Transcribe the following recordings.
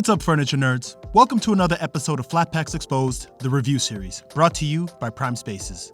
what's up, furniture nerds? Welcome to another episode of Flat Packs Exposed, the review series, brought to you by Prime Spaces.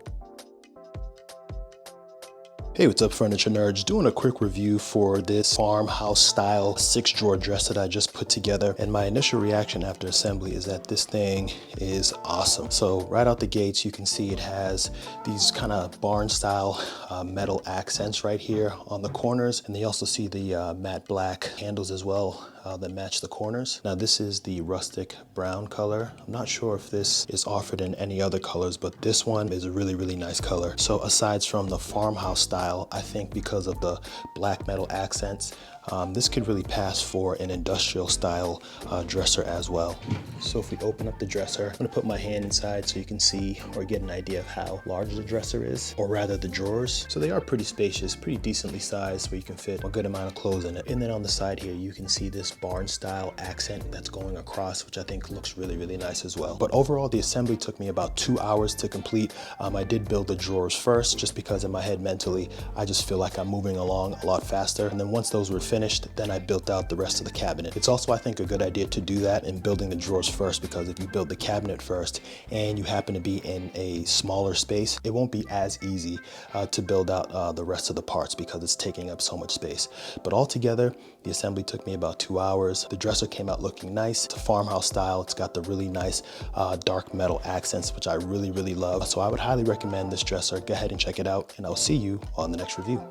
Hey, what's up, furniture nerds? Doing a quick review for this farmhouse style 6-drawer dresser that I just put together. And my initial reaction after assembly is that this thing is awesome. So right out the gates, you can see it has these kind of barn style metal accents right here on the corners. And you also see the matte black handles as well that match the corners. Now this is the rustic brown color. I'm not sure if this is offered in any other colors, but this one is a really nice color. So aside from the farmhouse style, I think because of the black metal accents, this could really pass for an industrial style dresser as well. So if we open up the dresser, I'm gonna put my hand inside so you can see or get an idea of how large the dresser is, or rather the drawers. So they are pretty spacious, pretty decently sized, where you can fit a good amount of clothes in it. And then on the side here, you can see this barn style accent that's going across, which I think looks really nice as well. But overall, the assembly took me about 2 hours to complete. I did build the drawers first, just because in my head mentally, I just feel like I'm moving along a lot faster. And then once those were finished, then I built out the rest of the cabinet. It's also, I think, a good idea to do that in building the drawers first, because if you build the cabinet first and you happen to be in a smaller space, it won't be as easy to build out the rest of the parts because it's taking up so much space. But altogether, the assembly took me about 2 hours. The dresser came out looking nice. It's a farmhouse style. It's got the really nice dark metal accents, which I really love. So I would highly recommend this dresser. Go ahead and check it out, and I'll see you on the next review.